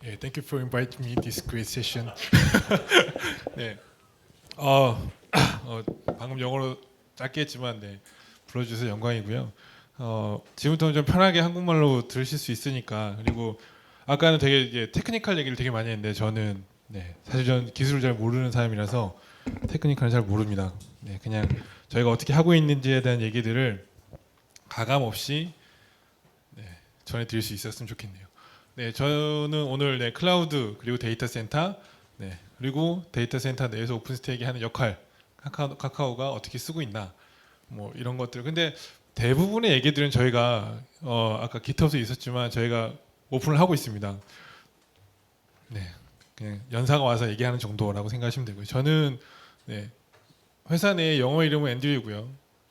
예, thank you for inviting me this great session. 네, 방금 영어로 짧게 했지만 네, 불러주셔서 영광이고요. 지금부터는 좀 편하게 한국말로 들으실 수 있으니까. 그리고 아까는 되게 이제 테크니컬 얘기를 되게 많이 했는데 저는 네, 사실 전 기술을 잘 모르는 사람이라서 테크니컬은 잘 모릅니다. 네, 그냥 저희가 어떻게 하고 있는지에 대한 얘기들을 가감 없이 네, 전해드릴 수 있었으면 좋겠네요. 네, 저는 오늘 네, 클라우드 그리고 데이터 센터, 네, 그리고 데이터 센터 내에서 오픈스테이크 하는 역할, 카카오가 어떻게 쓰고 있나, 뭐 이런 것들. 근데 대부분의 얘기들은 저희가 아까 GitHub에 있었지만 저희가 오픈을 하고 있습니다. 네, 그냥 연사가 와서 얘기하는 정도라고 생각하시면 되고요. 저는 네, 회사 내 영어 이름은 앤드류고요,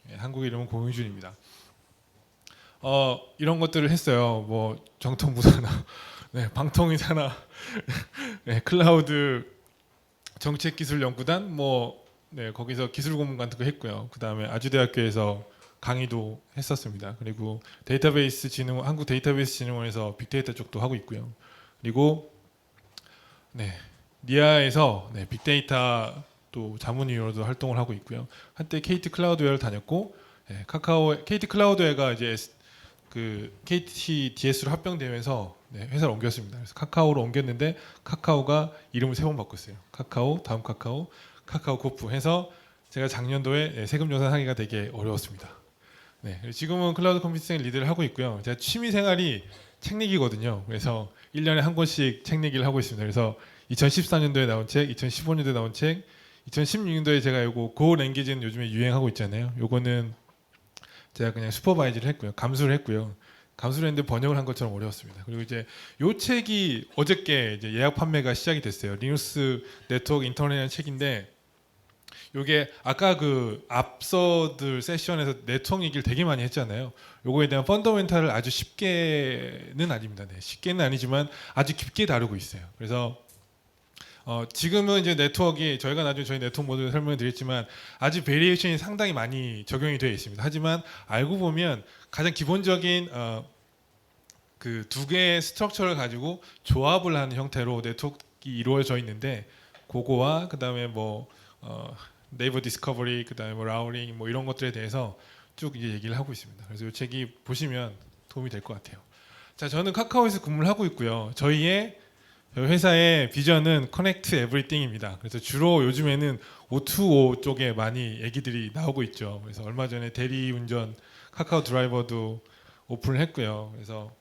네, 한국 이름은 고용준입니다. 이런 것들을 했어요. 뭐 정통부사나 네, 방통위사나 네, 클라우드 정책기술연구단 뭐 네, 거기서 기술고문 같은 거 했고요. 그다음에 아주대학교에서 강의도 했었습니다. 그리고 데이터베이스 진흥 한국 데이터베이스 진흥원에서 빅데이터 쪽도 하고 있고요. 그리고 네, 니아에서 네, 빅데이터 또 자문위원으로도 활동을 하고 있고요. 한때 KT 클라우드웨어를 다녔고 네, 카카오 KT 클라우드웨어가 이제 그 KT DS로 합병되면서 네, 회사를 옮겼습니다. 그래서 카카오로 옮겼는데 카카오가 이름을 세 번 바꿨어요. 카카오, 다음 카카오, 카카오 코프 해서 제가 작년도에 네, 세금 정산하기가 되게 어려웠습니다. 네, 지금은 클라우드 컴퓨팅 리드를 하고 있고요. 제가 취미 생활이 책 읽기거든요. 그래서 1년에 한 권씩 책 읽기를 하고 있습니다. 그래서 2014년도에 나온 책, 2015년도에 나온 책, 2016년도에 제가 요거 고 랭귀지는 요즘에 유행하고 있잖아요. 요거는 제가 그냥 슈퍼바이즈를 했고요. 감수를 했고요. 감수를 했는데 번역을 한 것처럼 어려웠습니다. 그리고 이제 요 책이 어저께 이제 예약 판매가 시작이 됐어요. 리눅스 네트워크 인터넷이라는 책인데 요게 아까 그 앞서들 세션에서 네트워크 얘기를 되게 많이 했잖아요. 요거에 대한 펀더멘탈을 아주 쉽게는 아닙니다. 네, 쉽게는 아니지만 아주 깊게 다루고 있어요. 그래서 지금은 이제 네트워크가 저희가 나중에 저희 네트워크 모델 설명드렸지만 아주 베리에이션이 상당히 많이 적용이 되어 있습니다. 하지만 알고 보면 가장 기본적인 그 두 개의 스트럭처를 가지고 조합을 하는 형태로 네트워크가 이루어져 있는데 그거와 그다음에 뭐 네이버 디스커버리 그다음에 뭐 라우링 뭐 이런 것들에 대해서 쭉 이제 얘기를 하고 있습니다. 그래서 이 책이 보시면 도움이 될 것 같아요. 자, 저는 카카오에서 근무를 하고 있고요. 저희 회사의 비전은 커넥트 에브리띵입니다. 그래서 주로 요즘에는 O2O 쪽에 많이 얘기들이 나오고 있죠. 그래서 얼마 전에 대리운전 카카오 드라이버도 오픈을 했고요. 그래서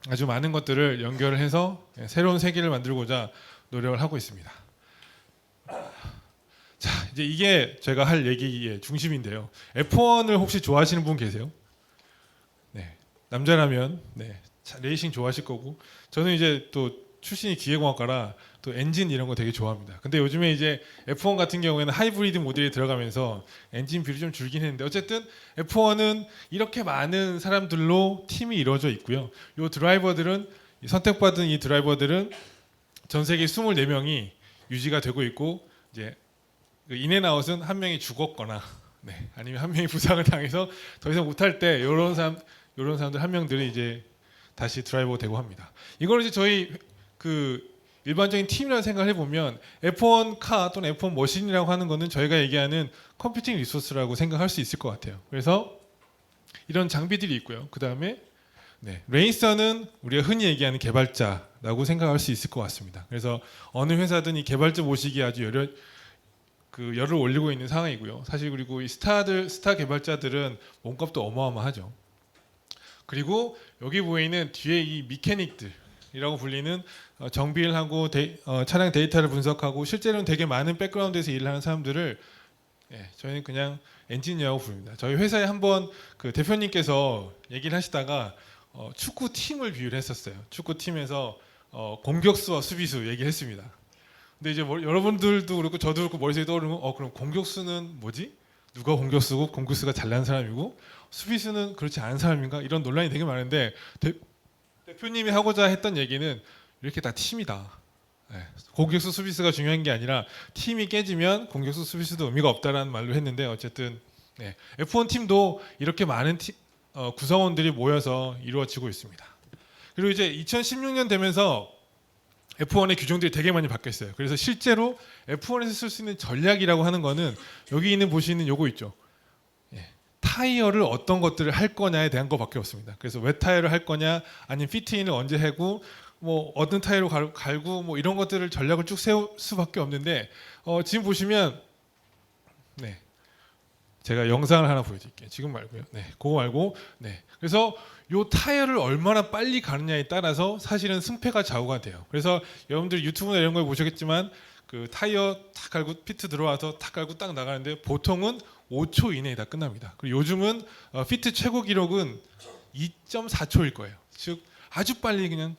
아주 많은 것들을 연결을 해서 새로운 세계를 만들고자 노력을 하고 있습니다. 자, 이제 이게 제가 할 얘기의 중심인데요. F1을 혹시 좋아하시는 분 계세요? 네, 남자라면 네, 레이싱 좋아하실 거고 저는 이제 또 출신이 기계공학과라 또 엔진 이런 거 되게 좋아합니다. 근데 요즘에 이제 F1 같은 경우에는 하이브리드 모델이 들어가면서 엔진 비율이 좀 줄긴 했는데 어쨌든 F1은 이렇게 많은 사람들로 팀이 이루어져 있고요. 요 드라이버들은 선택받은 이 드라이버들은 전 세계 24명이 유지가 되고 있고 이제 그 인앤아웃은 한 명이 죽었거나 네, 아니면 한 명이 부상을 당해서 더 이상 못할 때 이런 사람들 한 명들이 이제 다시 드라이버가 되고 합니다. 이걸 이제 저희 그 일반적인 팀이라는 생각을 해보면 F1 카 또는 F1 머신이라고 하는 거는 저희가 얘기하는 컴퓨팅 리소스라고 생각할 수 있을 것 같아요. 그래서 이런 장비들이 있고요. 그 다음에 네, 레이서는 우리가 흔히 얘기하는 개발자라고 생각할 수 있을 것 같습니다. 그래서 어느 회사든 이 개발자 모시기에 아주 열을 올리고 있는 상황이고요. 사실 그리고 이 스타 개발자들은 몸값도 어마어마하죠. 그리고 여기 보이는 뒤에 이 미케닉들이라고 불리는 정비를 하고 차량 데이터를 분석하고 실제로는 되게 많은 백그라운드에서 일을 하는 사람들을 저희는 그냥 엔지니어라고 부릅니다. 저희 회사에 한번 그 대표님께서 얘기를 하시다가 축구 팀을 비유를 했었어요. 축구 팀에서 공격수와 수비수 얘기했습니다. 근데 이제 여러분들도 그렇고 저도 그렇고 머릿속에 떠오르는 건 그럼 공격수는 뭐지? 누가 공격수고 공격수가 잘난 사람이고 수비수는 그렇지 않은 사람인가? 이런 논란이 되게 많은데 대표님이 하고자 했던 얘기는 이렇게 다 팀이다. 네, 공격수 수비수가 중요한 게 아니라 팀이 깨지면 공격수 수비수도 의미가 없다라는 말로 했는데 어쨌든 네, F1 팀도 이렇게 많은 구성원들이 모여서 이루어지고 있습니다. 그리고 이제 2016년 되면서 F1의 규정들이 되게 많이 바뀌었어요. 그래서 실제로 F1에서 쓸 수 있는 전략이라고 하는 거는 여기 있는 보시는 요거 있죠. 예. 타이어를 어떤 것들을 할 거냐에 대한 거밖에 없습니다. 그래서 웨 타이어를 할 거냐, 아니면 피트인을 언제 하고, 뭐 어떤 타이어로 갈고, 뭐 이런 것들을 전략을 쭉 세울 수밖에 없는데 지금 보시면 네. 제가 영상을 하나 보여드릴게요. 지금 말고요. 네, 그거 말고. 네. 그래서 요 타이어를 얼마나 빨리 가느냐에 따라서 사실은 승패가 좌우가 돼요. 그래서 여러분들 유튜브나 이런 걸 보셨겠지만 그 타이어 탁 갈고 피트 들어와서 탁 갈고 딱 나가는데 보통은 5초 이내에 다 끝납니다. 그리고 요즘은 피트 최고 기록은 2.4초일 거예요. 즉 아주 빨리 그냥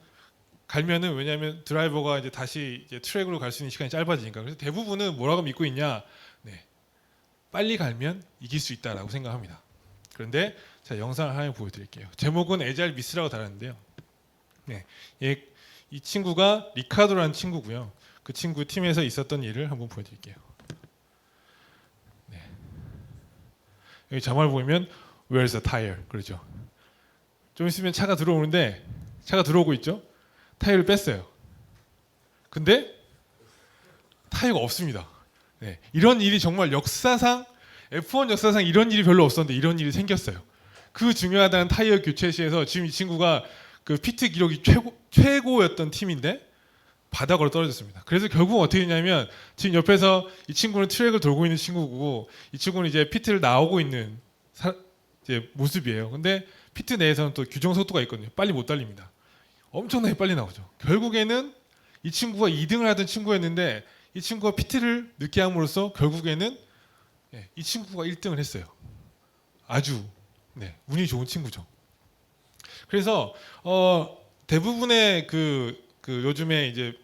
갈면은, 왜냐하면 드라이버가 이제 다시 이제 트랙으로 갈 수 있는 시간이 짧아지니까. 그래서 대부분은 뭐라고 믿고 있냐? 네. 빨리 갈면 이길 수 있다라고 생각합니다. 그런데 자, 영상을 하나 보여드릴게요. 제목은 에자일 미스라고 달았는데요. 네, 이 친구가 리카도라는 친구고요. 그 친구 팀에서 있었던 일을 한번 보여드릴게요. 네. 여기 자막을 보면 Where's the tire? 그러죠. 좀 있으면 차가 들어오는데 차가 들어오고 있죠. 타이어를 뺐어요. 근데 타이어가 없습니다. 네, 이런 일이 정말 역사상 F1 역사상 이런 일이 별로 없었는데 이런 일이 생겼어요. 그 중요하다는 타이어 교체 시에서 지금 이 친구가 그 피트 기록이 최고였던 팀인데 바닥으로 떨어졌습니다. 그래서 결국 어떻게 됐냐면 지금 옆에서 이 친구는 트랙을 돌고 있는 친구고 이 친구는 이제 피트를 나오고 있는 이제 모습이에요. 근데 피트 내에서는 또 규정 속도가 있거든요. 빨리 못 달립니다. 엄청나게 빨리 나오죠. 결국에는 이 친구가 2등을 하던 친구였는데 이 친구가 피트를 늦게 함으로써 결국에는 이 친구가 1등을 했어요. 아주 운이 좋은 친구죠. 그래서 대부분의 그 요즘에 이제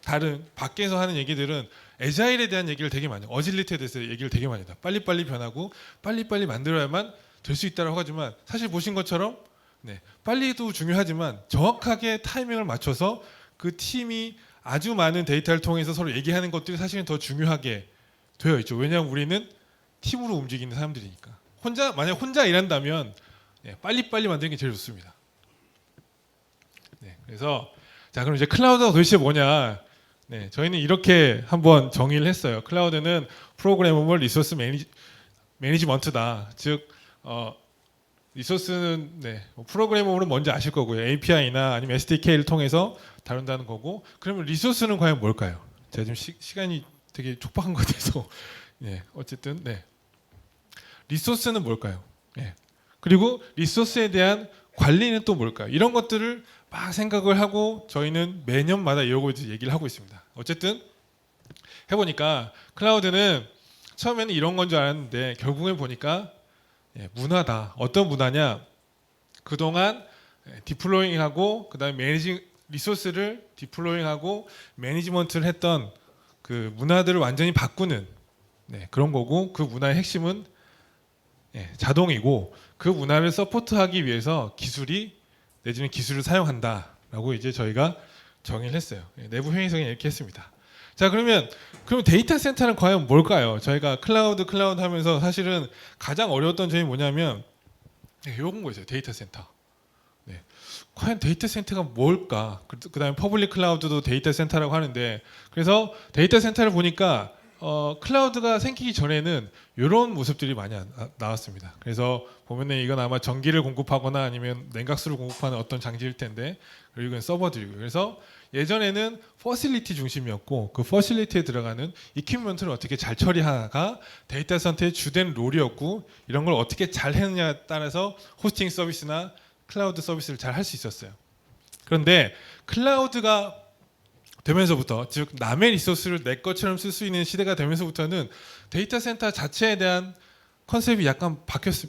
다른 밖에서 하는 얘기들은 에자일에 대한 얘기를 되게 많이 해요. 어질리티에 대해서 얘기를 되게 많이 해요. 빨리빨리 변하고 빨리빨리 만들어야만 될 수 있다고 하지만 사실 보신 것처럼 빨리도 중요하지만 정확하게 타이밍을 맞춰서 그 팀이 아주 많은 데이터를 통해서 서로 얘기하는 것들이 사실은 더 중요하게 되어 있죠. 왜냐하면 우리는 팀으로 움직이는 사람들이니까. 만약 혼자 일한다면 빨리빨리 만드는 게 제일 좋습니다. 그래서 자, 그럼 이제 클라우드가 도대체 뭐냐? 저희는 이렇게 한번 정의를 했어요. 클라우드는 프로그래머블 리소스 매니지먼트다. 즉 리소스는 프로그래머블은 뭔지 아실 거고요. API나 아니면 SDK를 통해서 다룬다는 거고. 그러면 리소스는 과연 뭘까요? 제가 지금 시간이 되게 촉박한 것 같아서 어쨌든 리소스는 뭘까요? 그리고 리소스에 대한 관리는 또 뭘까요? 이런 것들을 막 생각을 하고 저희는 매년마다 이러고 이제 얘기를 하고 있습니다. 어쨌든 해보니까 클라우드는 처음에는 이런 건 줄 알았는데 결국에 보니까 문화다. 어떤 문화냐? 그동안 디플로잉하고 그다음에 리소스를 디플로잉하고 매니지먼트를 했던 그 문화들을 완전히 바꾸는 그런 거고, 그 문화의 핵심은 자동이고 그 문화를 서포트하기 위해서 기술이 내지는 기술을 사용한다라고 이제 저희가 정의를 했어요. 내부 회의에서 이렇게 했습니다. 자, 그럼 데이터 센터는 과연 뭘까요? 저희가 클라우드 하면서 사실은 가장 어려웠던 점이 뭐냐면 이런 거였어요. 데이터 센터. 과연 데이터 센터가 뭘까? 그다음에 퍼블릭 클라우드도 데이터 센터라고 하는데, 그래서 데이터 센터를 보니까 클라우드가 생기기 전에는 이런 모습들이 많이 나왔습니다. 그래서 보면은 이건 아마 전기를 공급하거나 아니면 냉각수를 공급하는 어떤 장치일 텐데, 그리고 이건 서버들이고요. 그래서 예전에는 퍼실리티 중심이었고 그 퍼실리티에 들어가는 이퀴프먼트를 어떻게 잘 처리하가 데이터 센터의 주된 롤이었고, 이런 걸 어떻게 잘 했느냐에 따라서 호스팅 서비스나 클라우드 서비스를 잘 할 수 있었어요. 그런데 클라우드가 되면서부터, 즉 남의 리소스를 내 것처럼 쓸 수 있는 시대가 되면서부터는 데이터 센터 자체에 대한 컨셉이 약간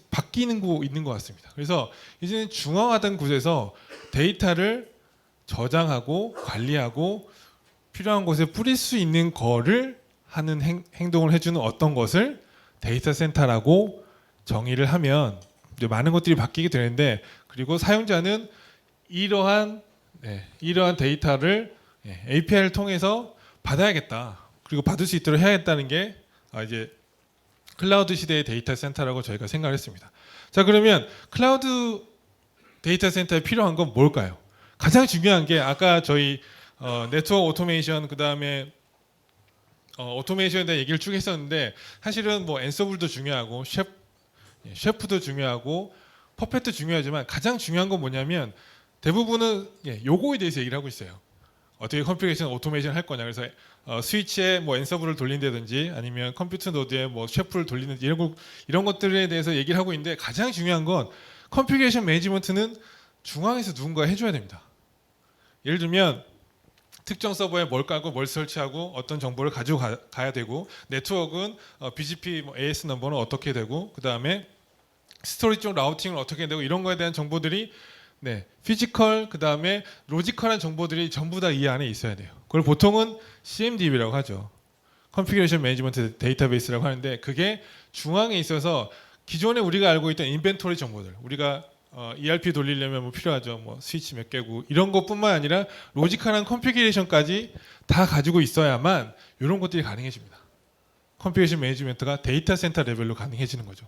바뀌는 거 있는 것 같습니다. 그래서 이제는 중앙화된 곳에서 데이터를 저장하고 관리하고 필요한 곳에 뿌릴 수 있는 거를 하는 행동을 해주는 어떤 것을 데이터 센터라고 정의를 하면 이제 많은 것들이 바뀌게 되는데, 그리고 사용자는 이러한 데이터를 API를 통해서 받아야겠다. 그리고 받을 수 있도록 해야겠다는 게 이제 클라우드 시대의 데이터 센터라고 저희가 생각을 했습니다. 자, 그러면 클라우드 데이터 센터에 필요한 건 뭘까요? 가장 중요한 게 아까 저희 네트워크 오토메이션 그다음에 오토메이션에 대한 얘기를 쭉 했었는데 사실은 뭐 앤서블도 중요하고 셰프도 중요하고 퍼펫도 중요하지만 가장 중요한 건 뭐냐면 대부분은 요거에 대해서 얘기를 하고 있어요. 어떻게 컨피그레이션 오토메이션 할 거냐. 그래서 스위치에 뭐 앤서블을 돌린다든지 아니면 컴퓨터 노드에 뭐 셰프를 돌리는지 이런 것들에 대해서 얘기를 하고 있는데 가장 중요한 건 컨피그레이션 매니지먼트는 중앙에서 누군가 해줘야 됩니다. 예를 들면 특정 서버에 뭘 깔고 뭘 설치하고 어떤 정보를 가지고 가야 되고 네트워크는 BGP 뭐 AS 넘버는 어떻게 되고 그 다음에 스토리지 쪽 라우팅을 어떻게 되고 이런 거에 대한 정보들이 피지컬 그 다음에 로지컬한 정보들이 전부 다 이 안에 있어야 돼요. 그걸 보통은 CMDB라고 하죠. 컨피그레이션 매니지먼트 데이터베이스라고 하는데 그게 중앙에 있어서 기존에 우리가 알고 있던 인벤토리 정보들 우리가 ERP 돌리려면 뭐 필요하죠. 뭐 스위치 몇 개고 이런 것뿐만 아니라 로지컬한 컨피그레이션까지 다 가지고 있어야만 이런 것들이 가능해집니다. 컨피그레이션 매니지먼트가 데이터 센터 레벨로 가능해지는 거죠.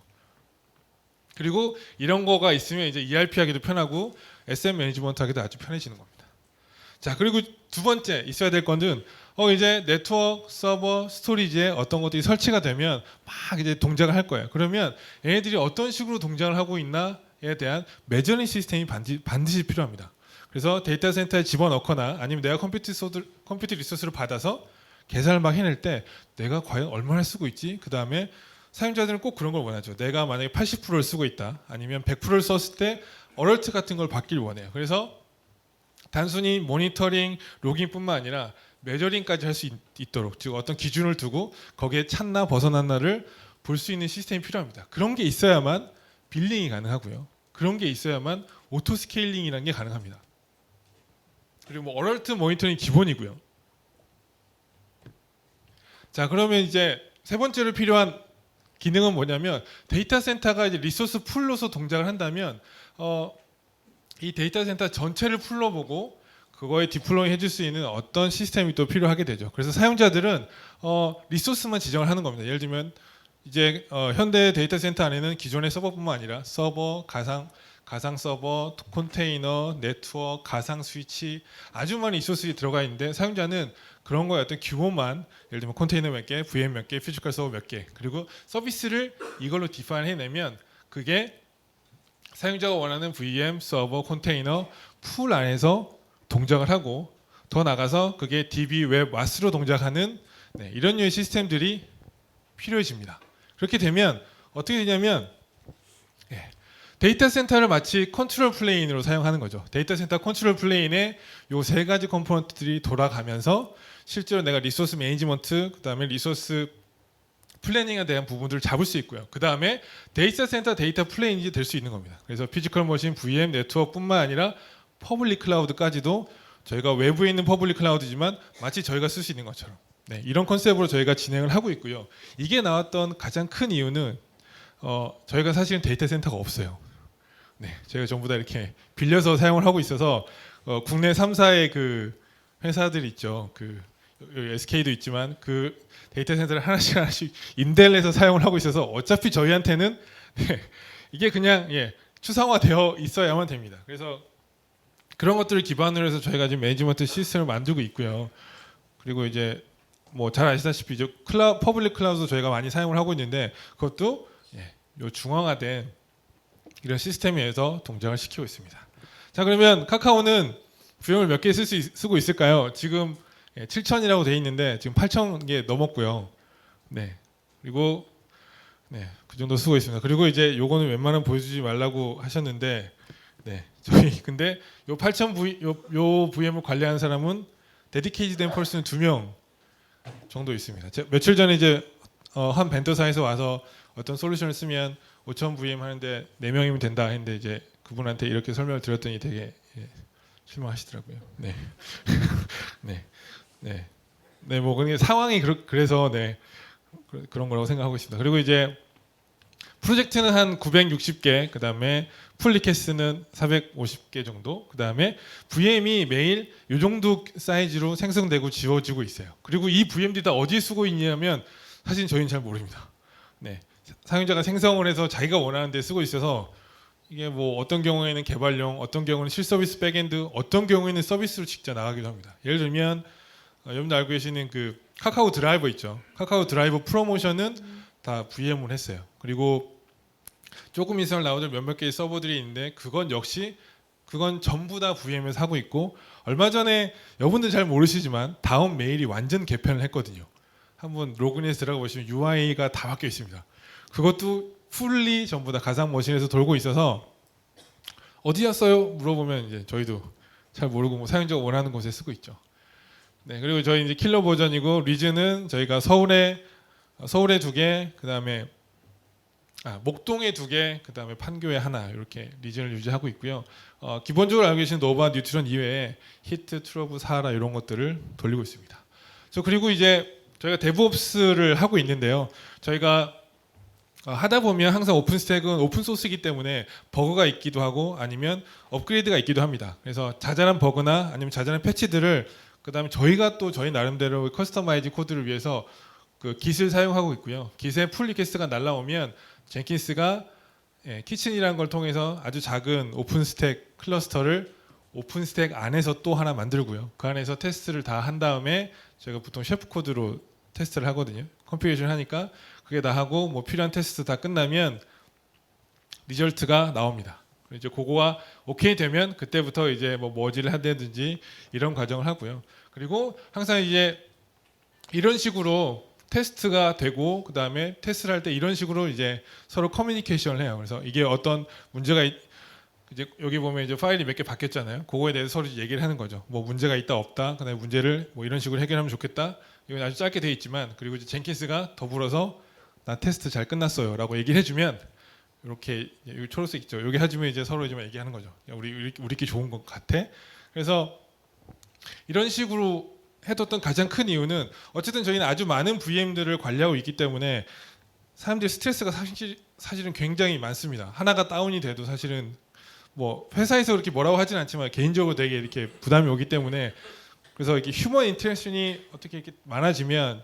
그리고 이런 거가 있으면 이제 ERP 하기도 편하고 SM 매니지먼트 하기도 아주 편해지는 겁니다. 자, 그리고 두 번째 있어야 될 건은 이제 네트워크, 서버, 스토리지에 어떤 것들이 설치가 되면 막 이제 동작을 할 거예요. 그러면 얘네들이 어떤 식으로 동작을 하고 있나에 대한 매저링 시스템이 반드시 필요합니다. 그래서 데이터 센터에 집어넣거나 아니면 내가 컴퓨터 리소스를 받아서 계산을 막 해낼 때 내가 과연 얼마나 쓰고 있지? 그 다음에 사용자들은 꼭 그런 걸 원하죠. 내가 만약에 80%를 쓰고 있다 아니면 100%를 썼을 때 어럴트 같은 걸 받길 원해요. 그래서 단순히 모니터링, 로깅뿐만 아니라 메저링까지 할 수 있도록 즉 어떤 기준을 두고 거기에 찼나 벗어났나를 볼 수 있는 시스템이 필요합니다. 그런 게 있어야만 빌링이 가능하고요. 그런 게 있어야만 오토 스케일링이라는 게 가능합니다. 그리고 뭐 어럴트 모니터링 기본이고요. 자, 그러면 이제 세 번째로 필요한 기능은 뭐냐면 데이터 센터가 이제 리소스 풀로서 동작을 한다면 이 데이터 센터 전체를 풀러보고 그거에 디플로잉 해줄 수 있는 어떤 시스템이 또 필요하게 되죠. 그래서 사용자들은 리소스만 지정을 하는 겁니다. 예를 들면 이제 현대 데이터 센터 안에는 기존의 서버뿐만 아니라 서버, 가상 서버, 컨테이너, 네트워크, 가상 스위치 아주 많은 리소스가 들어가 있는데 사용자는 그런 거에 어떤 규모만 예를 들면 컨테이너 몇 개, VM 몇 개, 피지컬 서버 몇 개 그리고 서비스를 이걸로 디파인 해내면 그게 사용자가 원하는 VM, 서버, 컨테이너 풀 안에서 동작을 하고 더 나가서 그게 DB, 웹, WAS로 동작하는 이런 류의 시스템들이 필요해집니다. 그렇게 되면 어떻게 되냐면 데이터 센터를 마치 컨트롤 플레인으로 사용하는 거죠. 데이터 센터 컨트롤 플레인에 요 세 가지 컴포넌트들이 돌아가면서 실제로 내가 리소스 매니지먼트, 그다음에 리소스 플래닝에 대한 부분들을 잡을 수 있고요. 그다음에 데이터 센터 데이터 플레인이 될 수 있는 겁니다. 그래서 피지컬 머신, VM, 네트워크뿐만 아니라 퍼블릭 클라우드까지도 저희가 외부에 있는 퍼블릭 클라우드지만 마치 저희가 쓸 수 있는 것처럼 이런 컨셉으로 저희가 진행을 하고 있고요. 이게 나왔던 가장 큰 이유는 저희가 사실은 데이터 센터가 없어요. 저희가 전부 다 이렇게 빌려서 사용을 하고 있어서 국내 3사의 그 회사들 있죠. 그 SK도 있지만 그 데이터 센터를 하나씩 임대를 해서 사용을 하고 있어서 어차피 저희한테는 이게 그냥 추상화되어 있어야만 됩니다. 그래서 그런 것들을 기반으로 해서 저희가 지금 매니지먼트 시스템을 만들고 있고요. 그리고 이제 뭐 잘 아시다시피 퍼블릭 클라우드도 저희가 많이 사용을 하고 있는데 그것도 요 중앙화된 이런 시스템에 의해서 동작을 시키고 있습니다. 자, 그러면 카카오는 VM을 몇 개 쓰고 있을까요? 지금 7,000이라고 돼 있는데 지금 8,000개 넘었고요. 그리고 그 정도 쓰고 있습니다. 그리고 이제 요거는 웬만하면 보여주지 말라고 하셨는데 저희 근데 요 8,000 요 VM을 관리하는 사람은 데디케이트된 펄슨은 2명 정도 있습니다. 며칠 전에 이제 한 벤더사에서 와서 어떤 솔루션을 쓰면 5,000 VM 하는데 4명이면 된다 했는데 이제 그분한테 이렇게 설명을 드렸더니 되게 실망하시더라고요. 뭐 그게 상황이 그래서 그런 거라고 생각하고 있습니다. 그리고 이제 프로젝트는 한 960개, 그다음에 풀 리퀘스트는 450개 정도, 그다음에 VM이 매일 이 정도 사이즈로 생성되고 지워지고 있어요. 그리고 이 VM들이 다 어디에 쓰고 있냐면 사실 저희는 잘 모릅니다. 사용자가 생성을 해서 자기가 원하는 데 쓰고 있어서 이게 뭐 어떤 경우에는 개발용, 어떤 경우는 실서비스 백엔드, 어떤 경우에는 서비스로 직접 나가기도 합니다. 예를 들면 여러분들 알고 계시는 그 카카오 드라이버 있죠. 카카오 드라이버 프로모션은 다 VM으로 했어요. 그리고 조금 있으면 나오던 몇몇 개의 서버들이 있는데 그건 전부 다 VM에서 하고 있고, 얼마 전에 여러분들 잘 모르시지만 다음 메일이 완전 개편을 했거든요. 한번 로그인해서 들어가 보시면 UI가 다 바뀌어 있습니다. 그것도 풀리 전부 다 가상 머신에서 돌고 있어서 어디였어요? 물어보면 이제 저희도 잘 모르고 뭐 사용자가 원하는 곳에 쓰고 있죠. 네, 그리고 저희 이제 킬러 버전이고 리즌은 저희가 서울에 2개, 그다음에 목동에 2개, 그다음에 판교에 하나 이렇게 리즌을 유지하고 있고요. 기본적으로 알고 계신 노바, 뉴트론 이외에 히트, 트러브, 사하라 이런 것들을 돌리고 있습니다. 그리고 이제 저희가 데브옵스를 하고 있는데요. 저희가 하다 보면 항상 오픈스택은 오픈 소스이기 때문에 버그가 있기도 하고 아니면 업그레이드가 있기도 합니다. 그래서 자잘한 버그나 아니면 자잘한 패치들을 그다음에 저희가 또 저희 나름대로 커스터마이즈 코드를 위해서 그 깃을 사용하고 있고요. 깃에 풀 리퀘스트가 날라오면 젠킨스가 키친이라는 걸 통해서 아주 작은 오픈스택 클러스터를 오픈스택 안에서 또 하나 만들고요. 그 안에서 테스트를 다 한 다음에 저희가 보통 셰프 코드로 테스트를 하거든요. 컴피레이션 하니까 그게 다 하고 뭐 필요한 테스트 다 끝나면 리절트가 나옵니다. 이제 그거가 오케이 되면 그때부터 이제 뭐 머지를 하든지 이런 과정을 하고요. 그리고 항상 이제 이런 식으로 테스트가 되고 그 다음에 테스트를 할 때 이런 식으로 이제 서로 커뮤니케이션을 해요. 그래서 이게 어떤 문제가 이제 여기 보면 이제 파일이 몇 개 바뀌었잖아요. 그거에 대해서 서로 얘기를 하는 거죠. 뭐 문제가 있다 없다. 그다음에 문제를 뭐 이런 식으로 해결하면 좋겠다. 이건 아주 짧게 돼 있지만 그리고 이제 젠킨스가 더불어서 나 테스트 잘 끝났어요라고 얘기를 해주면 이렇게 여기 초록색 있죠. 여기 해주면 이제 서로 좀 얘기하는 거죠. 우리끼리 좋은 것 같아. 그래서 이런 식으로 해뒀던 가장 큰 이유는 어쨌든 저희는 아주 많은 VM들을 관리하고 있기 때문에 사람들이 스트레스가 사실은 굉장히 많습니다. 하나가 다운이 돼도 사실은 뭐 회사에서 그렇게 뭐라고 하진 않지만 개인적으로 되게 이렇게 부담이 오기 때문에 그래서 이렇게 휴먼 인터랙션이 어떻게 이렇게 많아지면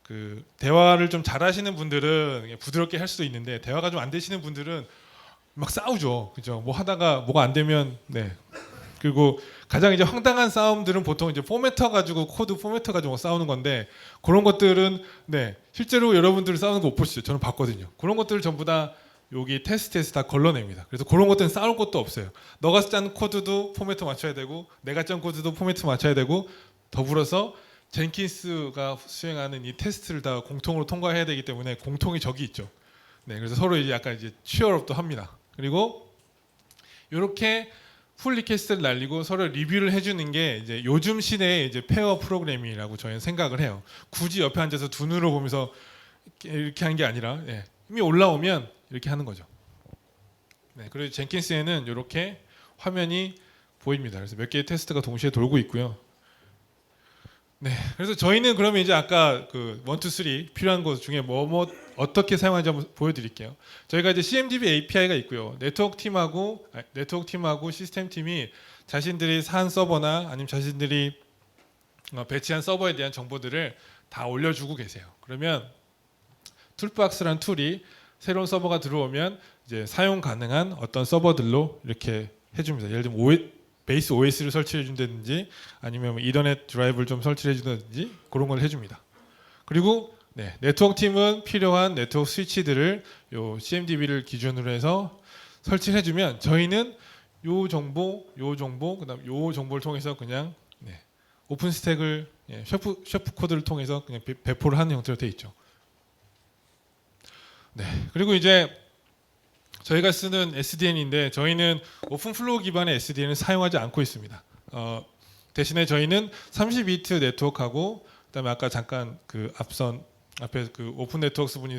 그 대화를 좀 잘하시는 분들은 부드럽게 할 수도 있는데 대화가 좀 안 되시는 분들은 막 싸우죠. 그죠? 뭐 하다가 뭐가 안 되면 네. 그리고 가장 이제 황당한 싸움들은 보통 이제 포매터 가지고 코드 포매터 가지고 싸우는 건데 그런 것들은 네 실제로 여러분들 싸우는 거 못 보시죠? 저는 봤거든요. 그런 것들을 전부 다 여기 테스트에서 다 걸러냅니다. 그래서 그런 것들은 싸울 것도 없어요. 너가 짠 코드도 포매터 맞춰야 되고 내가 짠 코드도 포매터 맞춰야 되고 더불어서 젠킨스가 수행하는 이 테스트를 다 공통으로 통과해야 되기 때문에 공통의 적이 있죠. 네, 그래서 서로 이제 약간 이제 취업도 합니다. 그리고 이렇게 풀 리퀘스트를 날리고 서로 리뷰를 해주는 게 이제 요즘 시대의 이제 페어 프로그래밍이라고 저희는 생각을 해요. 굳이 옆에 앉아서 두 눈으로 보면서 이렇게 하는 게 아니라 예, 이미 올라오면 이렇게 하는 거죠. 네, 그리고 젠킨스에는 이렇게 화면이 보입니다. 그래서 몇 개의 테스트가 동시에 돌고 있고요. 네, 그래서 저희는 그러면 이제 아까 그 1, 2, 3 필요한 것 중에 뭐 어떻게 사용하는지 한번 보여드릴게요. 저희가 이제 CMDB API가 있고요. 네트워크 팀하고 시스템 팀이 자신들이 산 서버나 아니면 자신들이 배치한 서버에 대한 정보들을 다 올려주고 계세요. 그러면 툴박스라는 툴이 새로운 서버가 들어오면 이제 사용 가능한 어떤 서버들로 이렇게 해줍니다. 예를 들면 베이스 OS를 설치해 준다든지 아니면 뭐 이더넷 드라이브를 좀 설치해 준다든지 그런 걸 해줍니다. 그리고 네, 네트워크 팀은 필요한 네트워크 스위치들을 요 CMDB를 기준으로 해서 설치해 주면 저희는 요 정보, 그다음 요 정보를 통해서 그냥 네, 오픈 스택을 셰프 코드를 통해서 그냥 배포를 하는 형태로 되어 있죠. 네, 그리고 이제 저희가 쓰는 SDN인데 저희는 오픈플로우 기반의 SDN을 사용하지 않고 있습니다. 대신에 저희는 32비트 네트워크하고 그다음에 아까 잠깐 그 앞에 그 오픈 네트워크스 분이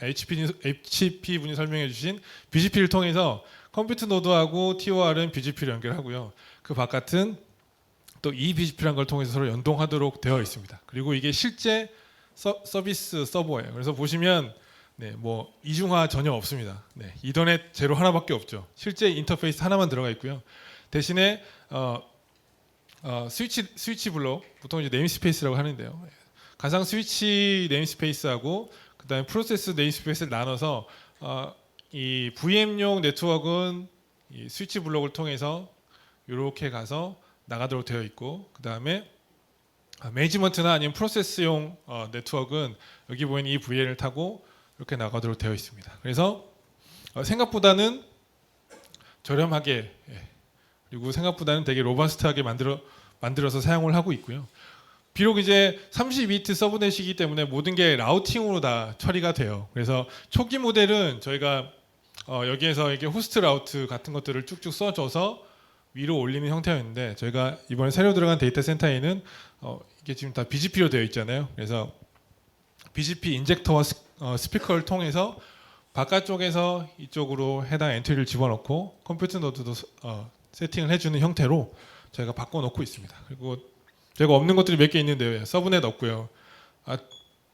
HP 분이 설명해 주신 BGP를 통해서 컴퓨터 노드하고 TOR은 BGP를 연결하고요. 그 바깥은 또 이 BGP라는 걸 통해서 서로 연동하도록 되어 있습니다. 그리고 이게 실제 서비스 서버예요. 그래서 보시면 네, 뭐 이중화 전혀 없습니다. 네, 이더넷 제로 하나밖에 없죠. 실제 인터페이스 하나만 들어가 있고요. 대신에 스위치 블록, 보통 이제 네임스페이스라고 하는데요. 가상 스위치 네임스페이스하고 그다음에 프로세스 네임스페이스를 나눠서 이 VM용 네트워크는 이 스위치 블록을 통해서 이렇게 가서 나가도록 되어 있고, 그 다음에 매니지먼트나 아니면 프로세스용 네트워크는 여기 보이는 이 VL을 타고 이렇게 나가도록 되어 있습니다. 그래서 생각보다는 저렴하게, 그리고 생각보다는 되게 로버스트하게 만들어서 사용을 하고 있고요. 비록 이제 32비트 서브넷이기 때문에 모든 게 라우팅으로 다 처리가 돼요. 그래서 초기 모델은 저희가 여기에서 이게 호스트 라우트 같은 것들을 쭉쭉 써줘서 위로 올리는 형태였는데, 저희가 이번에 새로 들어간 데이터 센터에는 이게 지금 다 BGP로 되어 있잖아요. 그래서 BGP 인젝터와 스피커를 통해서 바깥쪽에서 이쪽으로 해당 엔트리를 집어넣고 컴퓨터 노드도 세팅을 해주는 형태로 저희가 바꿔놓고 있습니다. 그리고 저희가 없는 것들이 몇 개 있는데요. 서브넷 없고요.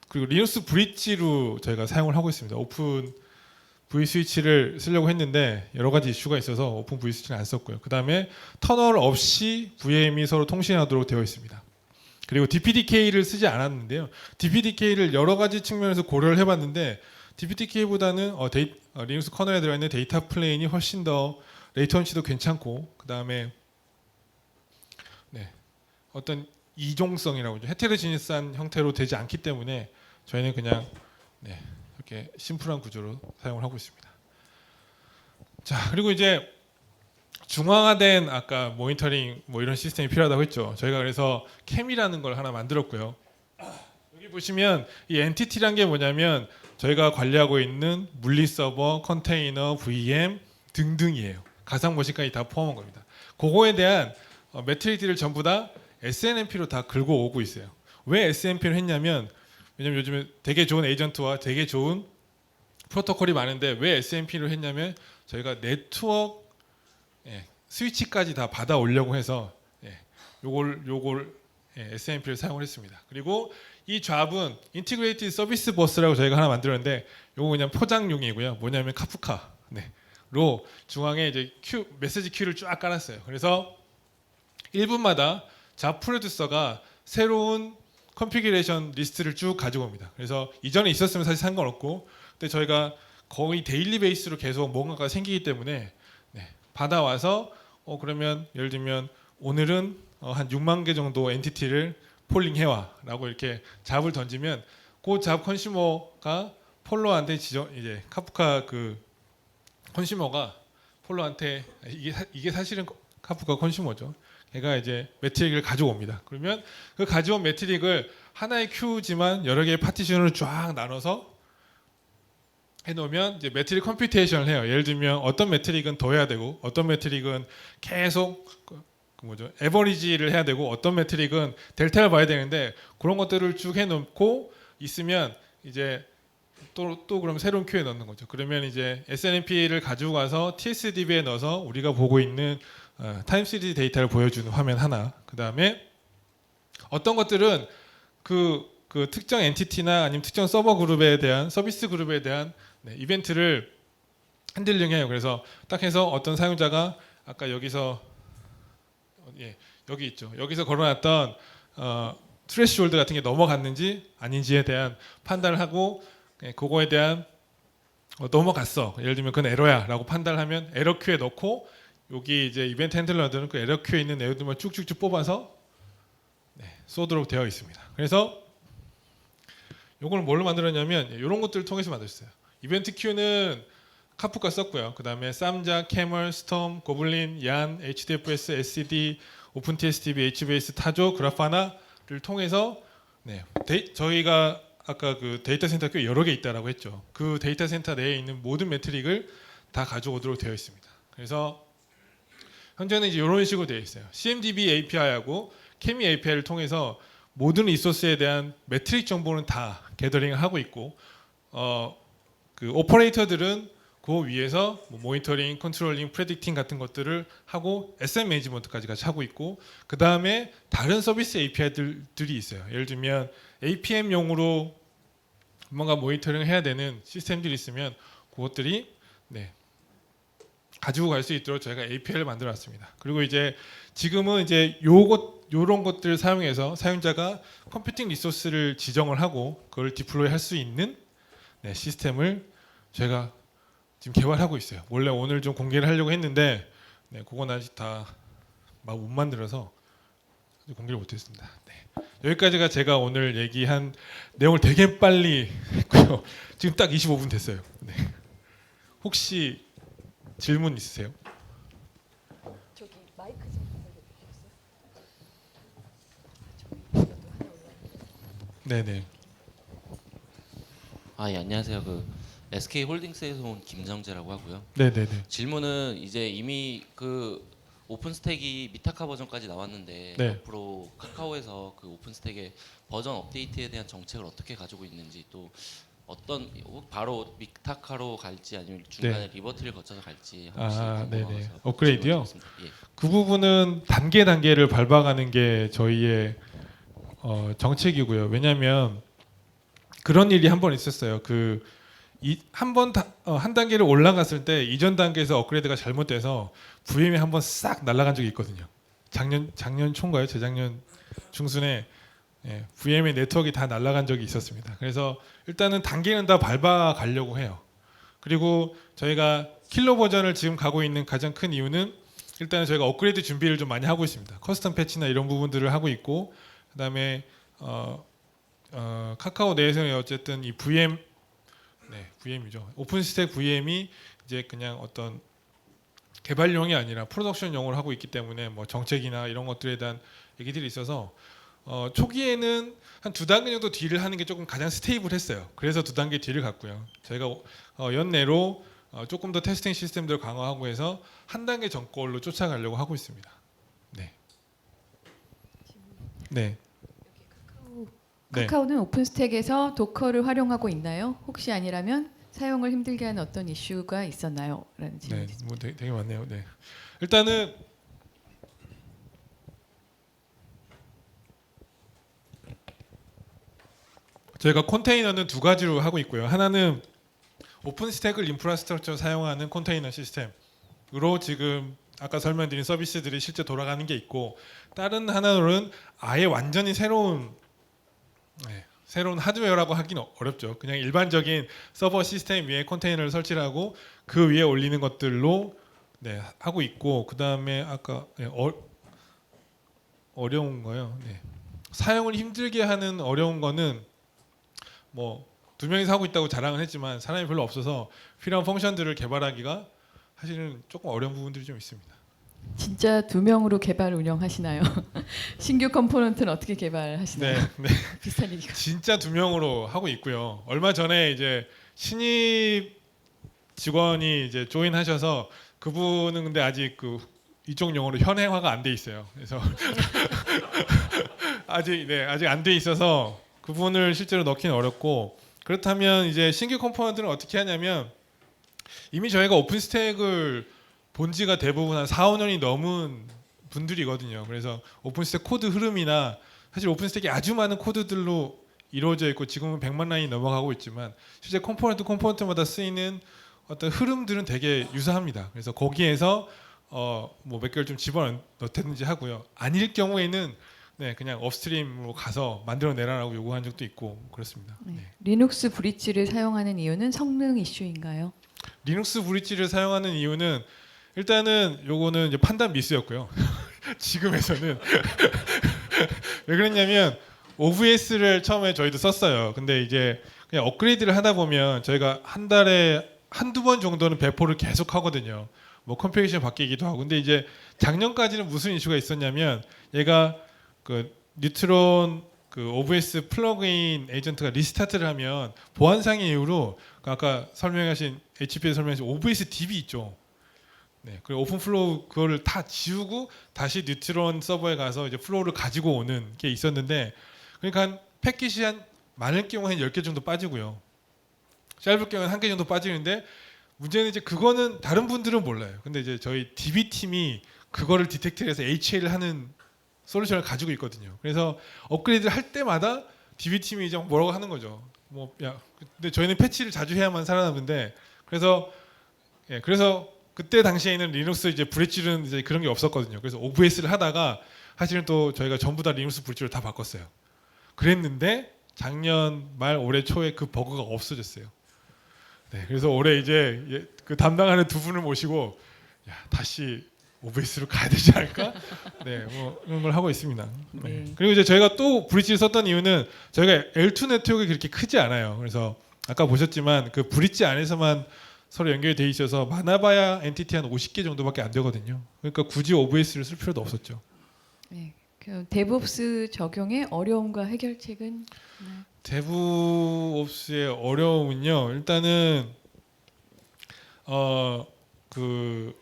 그리고 리눅스 브릿지로 저희가 사용을 하고 있습니다. 오픈 V 스위치를 쓰려고 했는데 여러 가지 이슈가 있어서 오픈 V 스위치는 안 썼고요. 그 다음에 터널 없이 VM이 서로 통신하도록 되어 있습니다. 그리고 DPDK를 쓰지 않았는데요. DPDK를 여러 가지 측면에서 고려를 해봤는데 DPDK보다는 리눅스 커널에 들어있는 데이터 플레인이 훨씬 더 레이턴시도 괜찮고, 그 다음에 어떤 이종성이라고 하죠. 헤테로지니스한 형태로 되지 않기 때문에 저희는 그냥 이렇게 심플한 구조로 사용을 하고 있습니다. 자, 그리고 이제 중앙화된 아까 모니터링 뭐 이런 시스템이 필요하다고 했죠. 저희가 그래서 캠이라는 걸 하나 만들었고요. 여기 보시면 이 엔티티란 게 뭐냐면 저희가 관리하고 있는 물리 서버, 컨테이너, VM 등등이에요. 가상 머신까지 다 포함한 겁니다. 그거에 대한 매트릭들을 전부 다 SNMP로 다 긁어 오고 있어요. 왜 SNMP를 했냐면, 왜냐면 요즘에 되게 좋은 에이전트와 되게 좋은 프로토콜이 많은데 왜 SNMP를 했냐면 저희가 네트워크 스위치까지 다 받아 오려고 해서 요걸 SNMP를 사용을 했습니다. 그리고 이 잡은 인티그레이티드 서비스 버스라고 저희가 하나 만들었는데 요거 그냥 포장용이고요. 뭐냐면 카프카로 중앙에 이제 메시지 큐를 쫙 깔았어요. 그래서 1분마다 잡 프로듀서가 새로운 컨피규레이션 리스트를 쭉 가지고 옵니다. 그래서 이전에 있었으면 사실 상관없고, 근데 저희가 거의 데일리 베이스로 계속 뭔가가 생기기 때문에 받아와서 그러면 예를 들면 오늘은 한 6만 개 정도 엔티티를 폴링 해와라고 이렇게 잡을 던지면 그 잡 컨슈머가 폴로한테 이제 카프카 그 컨슈머가 폴로한테 이게 사실은 카프카 컨슈머죠. 걔가 이제 매트릭을 가져옵니다. 그러면 그 가져온 매트릭을 하나의 큐지만 여러 개의 파티션으로 쫙 나눠서 해놓으면 이제 매트릭 컴퓨테이션을 해요. 예를 들면 어떤 매트릭은 더 해야 되고, 어떤 매트릭은 계속 에버리지를 해야 되고, 어떤 매트릭은 델타를 봐야 되는데, 그런 것들을 쭉 해놓고 있으면 이제 또 그럼 새로운 큐에 넣는 거죠. 그러면 이제 SNMP를 가지고 가서 TSDB에 넣어서 우리가 보고 있는 타임 시리즈 데이터를 보여주는 화면 하나. 그 다음에 어떤 것들은 그 특정 엔티티나 아니면 특정 서버 그룹에 대한 서비스 그룹에 대한 이벤트를 핸들링해요. 그래서 딱 해서 어떤 사용자가 아까 여기서 여기 있죠. 여기서 걸어놨던 트레시홀드 같은 게 넘어갔는지 아닌지에 대한 판단을 하고, 그거에 대한 넘어갔어. 예를 들면 그건 에러야라고 판단을 하면 에러 큐에 넣고, 여기 이제 이벤트 핸들러들은 그 에러 큐에 있는 내용들만 쭉쭉쭉 뽑아서 쏘도록 되어 있습니다. 그래서 이걸 뭘로 만들었냐면 이런 것들을 통해서 만들었어요. 이벤트 큐는 카프카 썼고요. 그 다음에 쌈자, 캐멀, 스톰, 고블린, 얀, HDFS, SCD, 오픈TSDB, HBase, 타조, 그라파나를 통해서 저희가 아까 그 데이터 센터 꽤 여러 개 있다라고 했죠. 그 데이터 센터 내에 있는 모든 매트릭을 다 가져오도록 되어 있습니다. 그래서 현재는 이제 이런 식으로 되어 있어요. CMDB API하고 케미 API를 통해서 모든 리소스에 대한 매트릭 정보는 다 게더링을 하고 있고, 그 오퍼레이터들은 그 위에서 모니터링, 컨트롤링, 프레딕팅 같은 것들을 하고 SM 매니지먼트까지 같이 하고 있고, 그 다음에 다른 서비스 API들이 있어요. 예를 들면 APM용으로 뭔가 모니터링을 해야 되는 시스템들이 있으면 그것들이 가지고 갈 수 있도록 저희가 API를 만들어놨습니다. 그리고 이제 지금은 이제 요런 것들을 사용해서 사용자가 컴퓨팅 리소스를 지정을 하고 그걸 디플로이 할 수 있는 시스템을 저희가 지금 개발하고 있어요. 원래 오늘 좀 공개를 하려고 했는데 네, 그건 아직 다 막 못 만들어서 공개를 못했습니다. 네. 여기까지가 제가 오늘 얘기한 내용을 되게 빨리 했고요. 지금 딱 25분 됐어요. 네. 혹시 질문 있으세요? 저기 마이크 좀 올려주시겠어요? 네네. 예, 안녕하세요. 그 SK 홀딩스에서 온 김정재라고 하고요. 네네네. 질문은 이제 이미 그 오픈스택이 미타카 버전까지 나왔는데 네. 앞으로 카카오에서 그 오픈스택의 버전 업데이트에 대한 정책을 어떻게 가지고 있는지, 또 어떤 바로 미타카로 갈지 아니면 중간에 리버트를 거쳐서 갈지 혹시 네네. 궁금해서 업그레이드요? 질문드렸습니다. 예. 그 부분은 단계를 밟아가는 게 저희의 정책이고요. 왜냐하면 그런 일이 한 번 있었어요. 한 단계를 올라갔을 때 이전 단계에서 업그레이드가 잘못돼서 VM이 한 번 싹 날아간 적이 있거든요. 작년 초인가요? 재작년 중순에 VM의 네트워크가 다 날아간 적이 있었습니다. 그래서 일단은 단계는 다 밟아 가려고 해요. 그리고 저희가 킬러 버전을 지금 가고 있는 가장 큰 이유는 일단은 저희가 업그레이드 준비를 좀 많이 하고 있습니다. 커스텀 패치나 이런 부분들을 하고 있고, 그다음에 카카오 내에서는 어쨌든 이 VM이죠. 오픈스택 VM이 이제 그냥 어떤 개발용이 아니라 프로덕션용으로 하고 있기 때문에 뭐 정책이나 이런 것들에 대한 얘기들이 있어서 초기에는 한 2단계 정도 뒤를 하는 게 조금 가장 스테이블했어요. 그래서 2단계 뒤를 갔고요. 저희가 연내로 조금 더 테스팅 시스템들을 강화하고 해서 한 단계 전걸로 쫓아가려고 하고 있습니다. 네. 네. 네. 카카오는 오픈스택에서 도커를 활용하고 있나요? 혹시 아니라면 사용을 힘들게 하는 어떤 이슈가 있었나요? 라는 네, 질문이 뭐 되게 많네요. 네. 일단은 저희가 컨테이너는 2가지로 하고 있고요. 하나는 오픈스택을 인프라스트럭처 사용하는 컨테이너 시스템으로 지금 아까 설명드린 서비스들이 실제 돌아가는 게 있고, 다른 하나로는 아예 완전히 새로운 하드웨어라고 하기는 어렵죠. 그냥 일반적인 서버 시스템 위에 컨테이너를 설치를 하고 그 위에 올리는 것들로 하고 있고, 그 다음에 아까 어려운 거요. 사용을 힘들게 하는 어려운 거는 뭐 2명이서 하고 있다고 자랑은 했지만 사람이 별로 없어서 필요한 펑션들을 개발하기가 사실은 조금 어려운 부분들이 좀 있습니다. 진짜 2명으로 개발 운영하시나요? 신규 컴포넌트는 어떻게 개발하시나요? 네. 비슷한 얘기가. 진짜 2명으로 하고 있고요. 얼마 전에 이제 신입 직원이 이제 조인하셔서 그분은 근데 아직 이쪽 용어로 현행화가 안 돼 있어요. 그래서 아직 안 돼 있어서 그분을 실제로 넣기는 어렵고, 그렇다면 이제 신규 컴포넌트는 어떻게 하냐면 이미 저희가 오픈스택을 본 지가 대부분 한 4, 5년이 넘은 분들이거든요. 그래서 오픈스택 코드 흐름이나 사실 오픈스택이 아주 많은 코드들로 이루어져 있고 지금은 100만 라인이 넘어가고 있지만 실제 컴포넌트마다 쓰이는 어떤 흐름들은 되게 유사합니다. 그래서 거기에서 뭐 몇 개를 좀 집어넣든지 하고요. 아닐 경우에는 그냥 업스트림으로 가서 만들어내라라고 요구한 적도 있고 그렇습니다. 리눅스 브릿지를 사용하는 이유는 성능 이슈인가요? 리눅스 브릿지를 사용하는 이유는 일단은 요거는 이제 판단 미스였고요. 지금에서는 왜 그랬냐면 OVS를 처음에 저희도 썼어요. 근데 이제 그냥 업그레이드를 하다 보면 저희가 한 달에 한두 번 정도는 배포를 계속 하거든요. 뭐 컨피그레이션 바뀌기도 하고. 근데 이제 작년까지는 무슨 이슈가 있었냐면 얘가 뉴트론 OVS 플러그인 에이전트가 리스타트를 하면 보안상의 이유로 아까 설명하신 HP에 설명하신 OVS DB 있죠. 그리고 오픈플로우 그거를 다 지우고 다시 뉴트론 서버에 가서 이제 플로우를 가지고 오는 게 있었는데, 그러니까 한 패킷이 한 많을 경우에 한 10개 정도 빠지고요. 짧을 경우는 1개 정도 빠지는데 문제는 이제 그거는 다른 분들은 몰라요. 근데 이제 저희 DB 팀이 그거를 디텍트해서 HA를 하는 솔루션을 가지고 있거든요. 그래서 업그레이드를 할 때마다 DB 팀이 이제 뭐라고 하는 거죠. 근데 저희는 패치를 자주 해야만 살아남는데 그래서 그때 당시에는 리눅스 이제 브릿지는 이제 그런 게 없었거든요. 그래서 OVS를 하다가 사실은 또 저희가 전부 다 리눅스 브릿지로 다 바꿨어요. 그랬는데 작년 말 올해 초에 그 버그가 없어졌어요. 네, 그래서 올해 이제 그 담당하는 두 분을 모시고 야, 다시 OBS로 가야 되지 않을까? 네, 뭐 이런 걸 하고 있습니다. 네. 네. 그리고 이제 저희가 또 브릿지를 썼던 이유는 저희가 L2 네트워크가 그렇게 크지 않아요. 그래서 아까 보셨지만 그 브릿지 안에서만 서로 연결이 돼 있어서 많아봐야 엔티티 한 50개 정도밖에 안 되거든요. 그러니까 굳이 OBS를 쓸 필요도 없었죠. 네. 그 데브옵스 적용의 어려움과 해결책은 데브옵스의 어려움은요. 일단은 그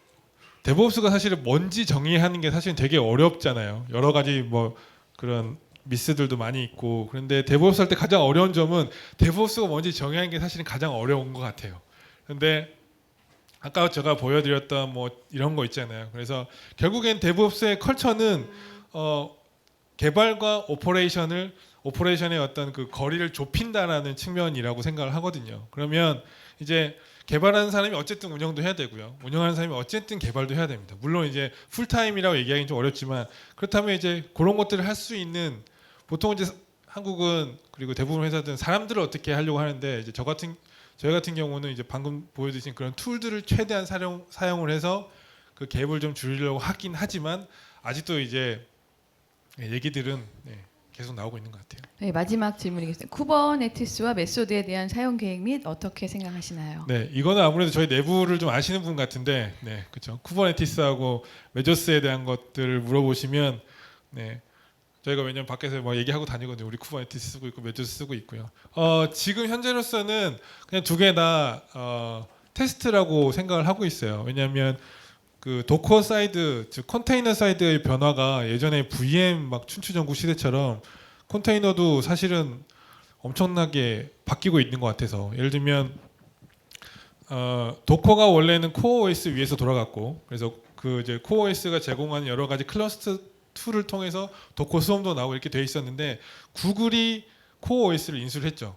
데브옵스가 사실은 뭔지 정의하는 게 사실은 되게 어렵잖아요. 여러 가지 뭐 그런 미스들도 많이 있고. 그런데 데브옵스 할 때 가장 어려운 점은 데브옵스가 뭔지 정의하는 게 사실은 가장 어려운 것 같아요. 그런데 아까 제가 보여드렸던 뭐 이런 거 있잖아요. 그래서 결국엔 데브옵스의 컬처는 개발과 오퍼레이션의 어떤 그 거리를 좁힌다라는 측면이라고 생각을 하거든요. 그러면 이제 개발하는 사람이 어쨌든 운영도 해야 되고요. 운영하는 사람이 어쨌든 개발도 해야 됩니다. 물론 이제 풀타임이라고 얘기하기는 좀 어렵지만 그렇다면 이제 그런 것들을 할 수 있는 보통 이제 한국은 그리고 대부분 회사들은 사람들을 어떻게 하려고 하는데 이제 저희 같은 경우는 이제 방금 보여주신 그런 툴들을 최대한 사용을 해서 그 갭을 좀 줄이려고 하긴 하지만 아직도 이제 얘기들은 계속 나오고 있는 것 같아요. 네, 마지막 질문이겠습니다. 쿠버네티스와 메소드에 대한 사용 계획 및 어떻게 생각하시나요? 네, 이거는 아무래도 저희 내부를 좀 아시는 분 같은데, 네, 그렇죠. 쿠버네티스하고 메조스에 대한 것들을 물어보시면, 네, 저희가 왜냐면 밖에서 뭐 얘기하고 다니거든요. 우리 쿠버네티스 쓰고 있고 메조스 쓰고 있고요. 지금 현재로서는 그냥 두 개 다 테스트라고 생각을 하고 있어요. 왜냐하면 그 도커 사이드, 즉 컨테이너 사이드의 변화가 예전에 VM 막 춘추전국 시대처럼 컨테이너도 사실은 엄청나게 바뀌고 있는 것 같아서 예를 들면 도커가 원래는 코어 OS 위에서 돌아갔고 그래서 그 이제 코어 OS가 제공하는 여러 가지 클러스터 툴을 통해서 도커 수험도 나오고 이렇게 돼 있었는데 구글이 코어 OS를 인수를 했죠.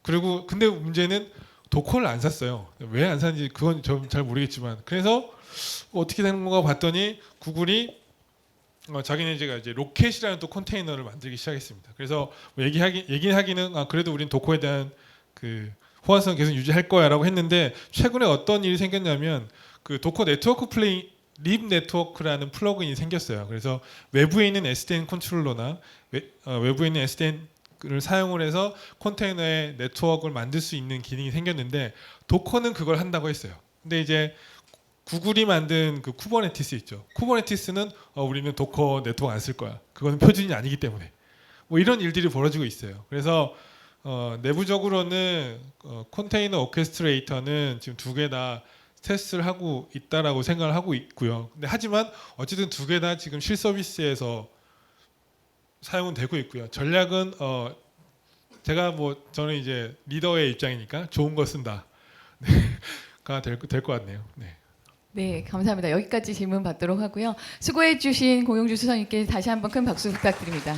그리고 근데 문제는 도커를 안 샀어요. 왜 안 샀는지 그건 좀 잘 모르겠지만 그래서 어떻게 되는 건가 봤더니 구글이 자기네가 이제 로켓이라는 또 컨테이너를 만들기 시작했습니다. 그래서 뭐 얘기하기는 그래도 우린 도커에 대한 그 호환성 계속 유지할 거야라고 했는데 최근에 어떤 일이 생겼냐면 그 도커 네트워크 플레이 립 네트워크라는 플러그인이 생겼어요. 그래서 외부에 있는 SDN 컨트롤러나 외부에 있는 SDN을 사용을 해서 컨테이너의 네트워크를 만들 수 있는 기능이 생겼는데 도커는 그걸 한다고 했어요. 근데 이제 구글이 만든 그 쿠버네티스 있죠. 쿠버네티스는 우리는 도커 네트워크 안 쓸 거야. 그건 표준이 아니기 때문에. 뭐 이런 일들이 벌어지고 있어요. 그래서 내부적으로는 컨테이너 오케스트레이터는 지금 두 개 다 테스트를 하고 있다라고 생각을 하고 있고요. 근데 하지만 어쨌든 두 개 다 지금 실서비스에서 사용은 되고 있고요. 전략은 제가 뭐 저는 이제 리더의 입장이니까 좋은 거 쓴다가 될 것 같네요. 네. 네, 감사합니다. 여기까지 질문 받도록 하고요. 수고해 주신 공용주 수석님께 다시 한번 큰 박수 부탁드립니다.